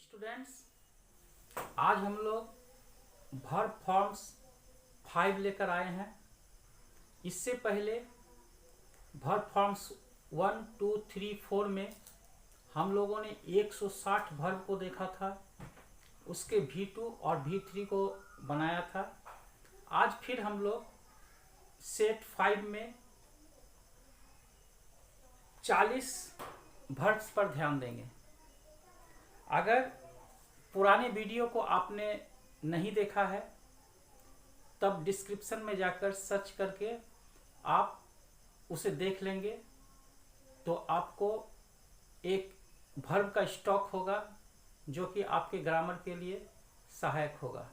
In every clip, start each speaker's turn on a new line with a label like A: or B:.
A: Students, आज हम लोग वर्ब फॉर्म्स 5 लेकर आए हैं। इससे पहले वर्ब फॉर्म्स 1, 2, 3, 4 में हम लोगों ने 160 वर्ब को देखा था, उसके V2 और V3 को बनाया था। आज फिर हम लोग सेट 5 में 40 वर्ब्स पर ध्यान देंगे। अगर पुराने वीडियो को आपने नहीं देखा है तब डिस्क्रिप्शन में जाकर सर्च करके आप उसे देख लेंगे तो आपको एक वर्ब का स्टॉक होगा जो कि आपके ग्रामर के लिए सहायक होगा।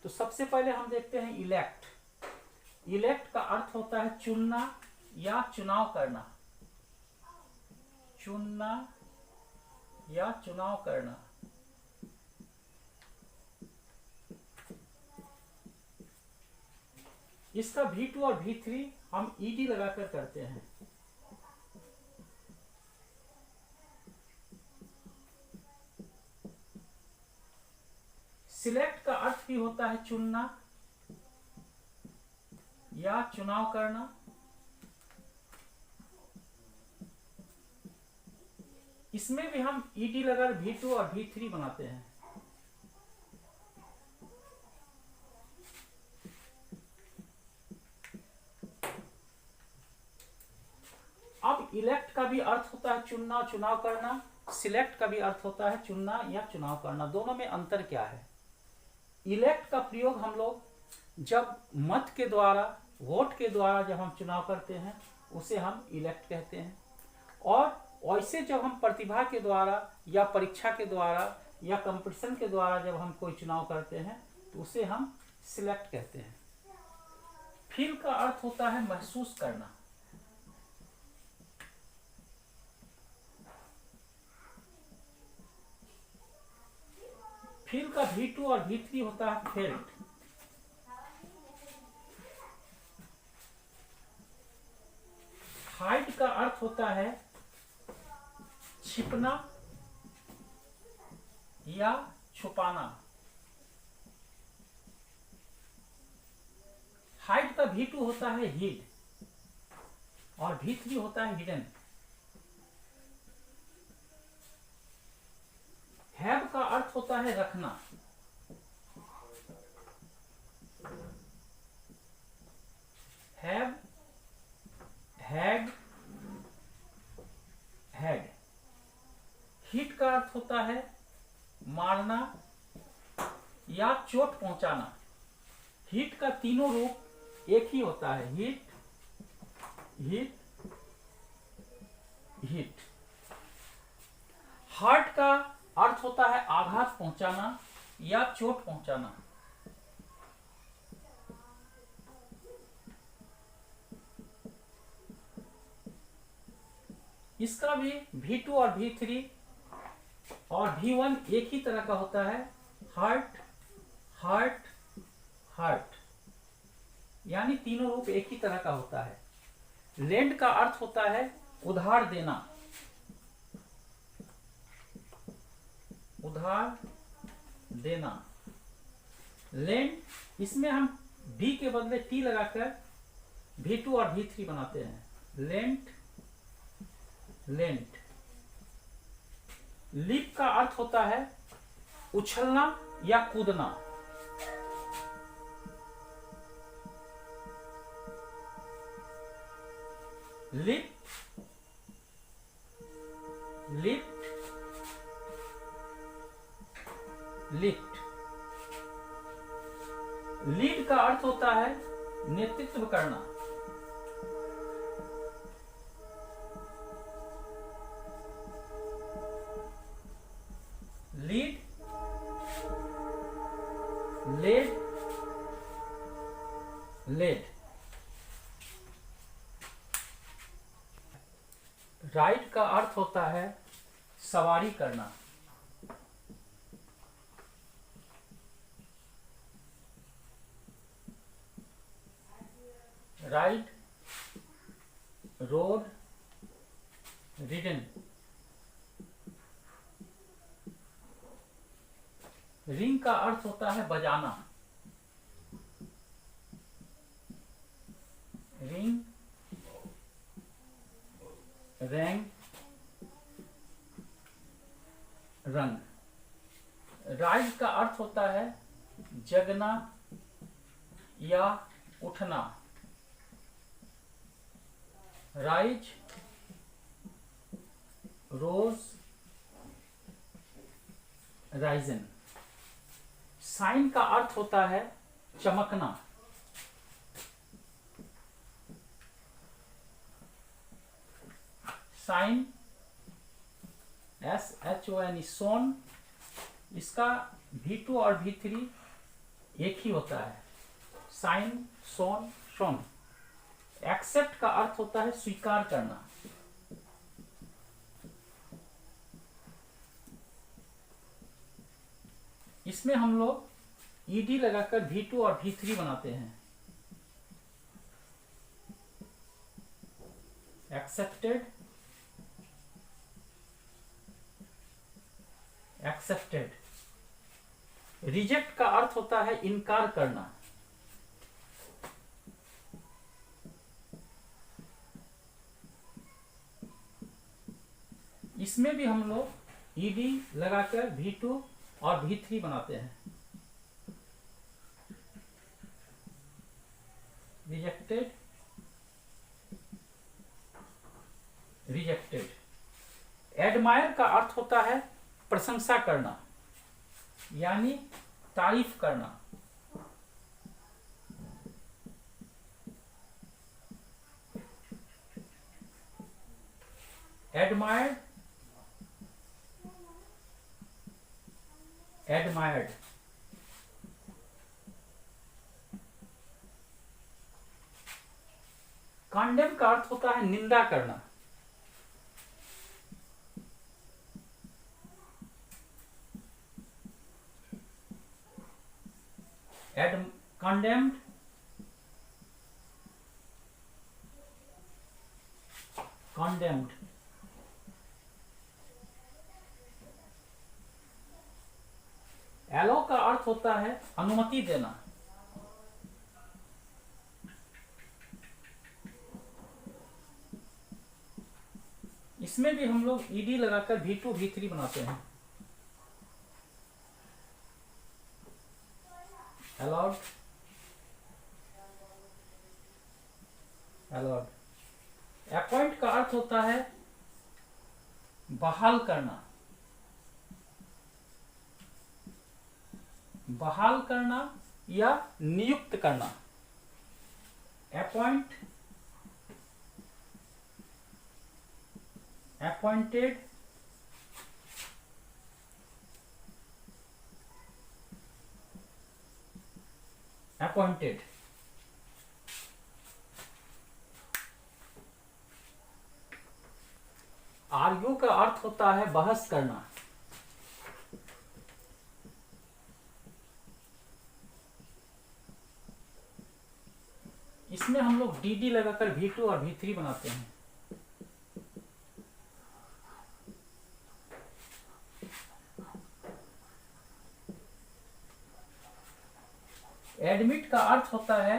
A: तो सबसे पहले हम देखते हैं इलेक्ट। इलेक्ट का अर्थ होता है चुनना या चुनाव करना। चुनना या चुनाव करना। इसका V2 और V3 हम ईडी लगाकर करते हैं। सिलेक्ट का अर्थ भी होता है चुनना या चुनाव करना। इसमें भी हम ईडी लगाकर V2 और V3 बनाते हैं। अब इलेक्ट का भी अर्थ होता है चुनना, चुनाव करना। सिलेक्ट का भी अर्थ होता है चुनना या चुनाव करना। दोनों में अंतर क्या है? इलेक्ट का प्रयोग हम लोग जब मत के द्वारा, वोट के द्वारा जब हम चुनाव करते हैं उसे हम इलेक्ट कहते हैं, और वैसे जब हम प्रतिभा के द्वारा या परीक्षा के द्वारा या कंपटीशन के द्वारा जब हम कोई चुनाव करते हैं तो उसे हम सिलेक्ट कहते हैं। फील का अर्थ होता है महसूस करना। फील का V2 और V3 होता है फेल्ट। हाइड का अर्थ होता है छिपना या छुपाना। हाइड का V2 होता है हिड और V3 होता है हिडन। हैव का अर्थ होता है रखना। Have, had, had. हिट का अर्थ होता है मारना या चोट पहुंचाना। हिट का तीनों रूप एक ही होता है, हिट, हिट, हिट। हर्ट का अर्थ होता है आघात पहुंचाना या चोट पहुंचाना। इसका भी V2 और V3 और V1 एक ही तरह का होता है, हर्ट, हर्ट, हर्ट, यानी तीनों रूप एक ही तरह का होता है। लेंड का अर्थ होता है उधार देना। उधार देना। लेंड, इसमें हम B के बदले T लगाकर V2 और V3 बनाते हैं। Lent, lent. लीप का अर्थ होता है उछलना या कूदना। Lip, lift, lift. लीड का अर्थ होता है नेतृत्व करना। Lead, lead, lead. राइड का अर्थ होता है सवारी करना। Ride, road, ridden. रिंग का अर्थ होता है बजाना। रिंग, रैंग, रंग। राइज का अर्थ होता है जगना या उठना। राइज, रोज, राइजन। शाइन का अर्थ होता है चमकना। शाइन, SHON, सोन। इसका V2 और V3 एक ही होता है, शाइन, सोन, शोन। एक्सेप्ट का अर्थ होता है स्वीकार करना। इसमें हम लोग ED लगाकर V2 और V3 बनाते हैं। Accepted, accepted. रिजेक्ट का अर्थ होता है इनकार करना। इसमें भी हम लोग ED लगाकर V2 और V3 बनाते हैं। Rejected, rejected. एडमायर का अर्थ होता है प्रशंसा करना, यानी तारीफ करना। Admired, admired. कंडेम का अर्थ होता है निंदा करना। condemned, condemned। एलो का अर्थ होता है अनुमति देना। इसमें भी हम लोग ED लगाकर V2 V3 बनाते हैं। allowed, allowed। अपॉइंट का अर्थ होता है बहाल करना, बहाल करना या नियुक्त करना। Appoint, appointed, appointed. आर्ग्यू का अर्थ होता है बहस करना। इसमें हम लोग DD लगाकर V2 और V3 बनाते हैं। एडमिट का अर्थ होता है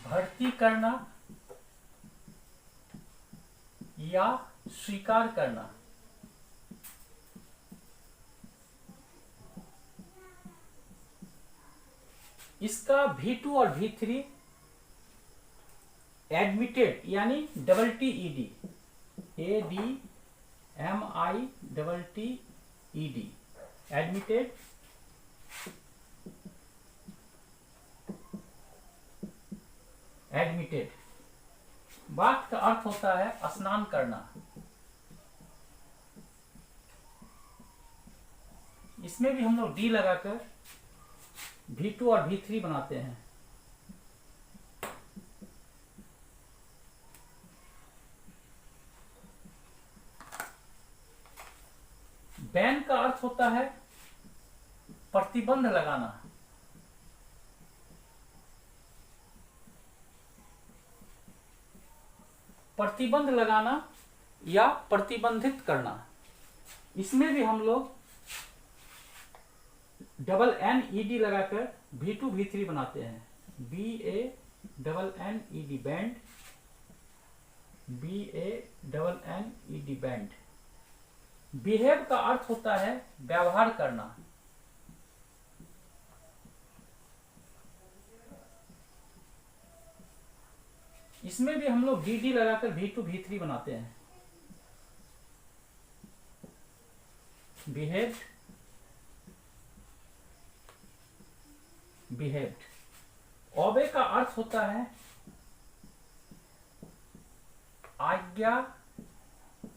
A: भर्ती करना या स्वीकार करना। इसका V2 और V3 एडमिटेड यानी TTED, ADMITTED, एडमिटेड। एडमिटेड। बात का अर्थ होता है स्नान करना। इसमें भी हम लोग D लगाकर V2 और V3 बनाते हैं। बैन का अर्थ होता है प्रतिबंध लगाना। प्रतिबंध लगाना या प्रतिबंधित करना। इसमें भी हम लोग डबल एन ई डी लगाकर V2 V3 बनाते हैं। BANNED band, BANNED band. Behave का अर्थ होता है व्यवहार करना। इसमें भी हम लोग DD लगाकर V2 V3 बनाते हैं। Behaved, behaved. ओबे का अर्थ होता है आज्ञा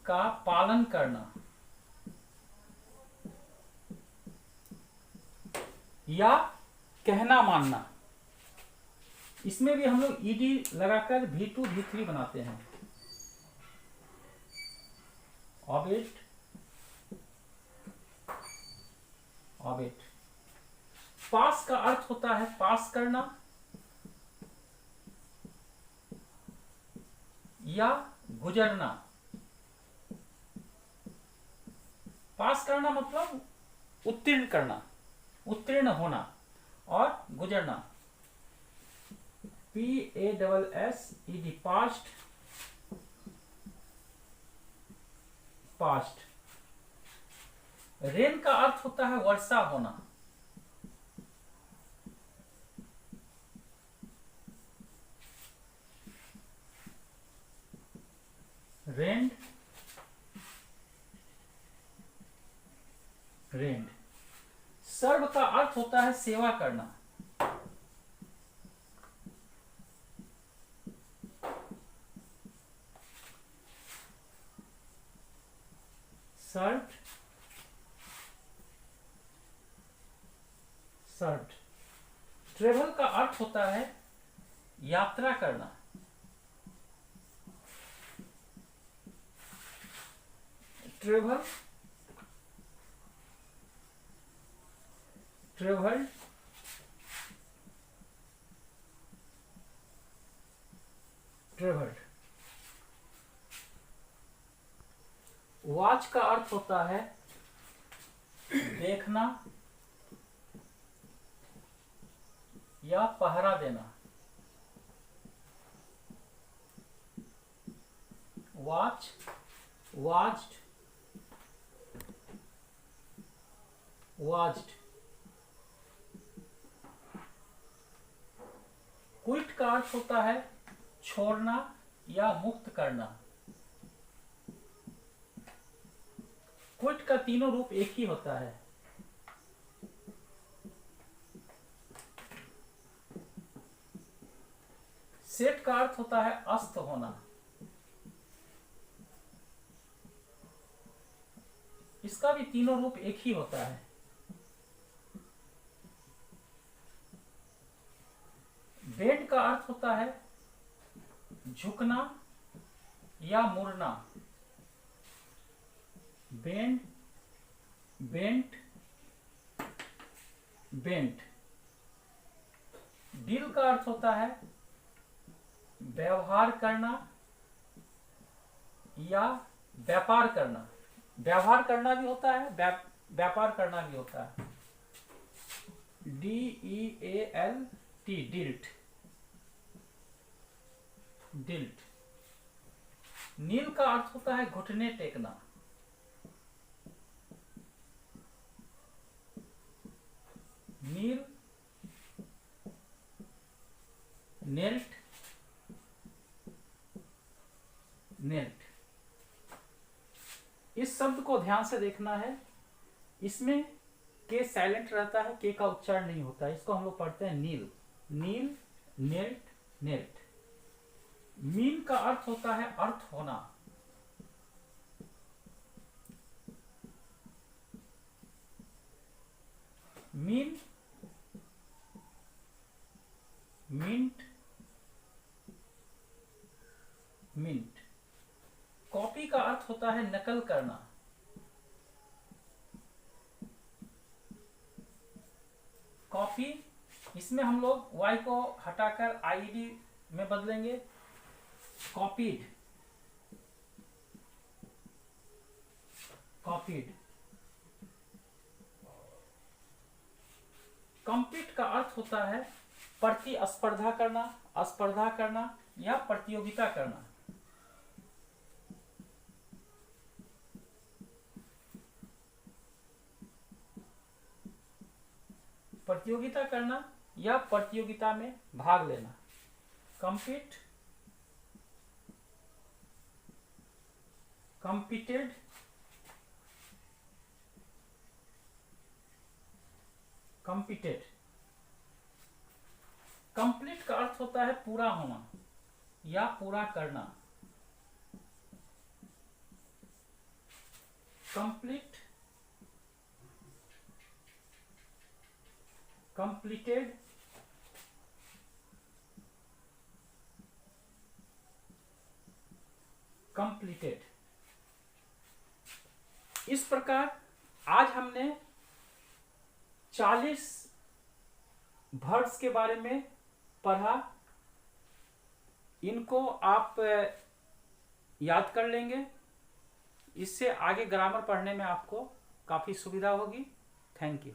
A: का पालन करना या कहना मानना। इसमें भी हम लोग ED लगाकर V2 V3 बनाते हैं। Orbit, orbit. पास का अर्थ होता है पास करना या गुजरना। पास करना मतलब उत्तीर्ण करना, उत्तीर्ण होना, और गुजरना PASSED, पास्ट, पास्ट। रेन का अर्थ होता है वर्षा होना। रेन्ड, रेन्ड। सर्व का अर्थ होता है सेवा करना। Served, served. ट्रेवल का अर्थ होता है यात्रा करना। Travel, travelled, travelled. वॉच का अर्थ होता है देखना या पहरा देना। Watch, watched, watched. क्विट का अर्थ होता है छोड़ना या मुक्त करना। क्विट का तीनों रूप एक ही होता है। सेट का अर्थ होता है अस्त होना। इसका भी तीनों रूप एक ही होता है। बेंड का अर्थ होता है झुकना या मुड़ना। Bend, bent, bent. डील का अर्थ होता है व्यवहार करना या व्यापार करना। व्यवहार करना भी होता है, व्यापार करना भी होता है। DEALT, dealt, dealt. नील का अर्थ होता है घुटने टेकना। नील, नेल्ट, नेल्ट। इस शब्द को ध्यान से देखना है। इसमें के साइलेंट रहता है, के का उच्चारण नहीं होता है। इसको हम लोग पढ़ते हैं नील, नील, नेल्ट, नेल्ट। मीन का अर्थ होता है अर्थ होना। Mean, mint, mint. कॉपी का अर्थ होता है नकल करना। कॉपी, इसमें हम लोग y को हटाकर IED में बदलेंगे। Copied, copied. कम्पीट का अर्थ होता है प्रतिस्पर्धा करना, स्पर्धा करना या प्रतियोगिता करना। प्रतियोगिता करना या प्रतियोगिता में भाग लेना। Compete, competed, competed. कंप्लीट का अर्थ होता है पूरा होना या पूरा करना। Complete, completed, completed. इस प्रकार आज हमने 40 वर्ड्स के बारे में पढ़ा। इनको आप याद कर लेंगे, इससे आगे ग्रामर पढ़ने में आपको काफ़ी सुविधा होगी। Thank you.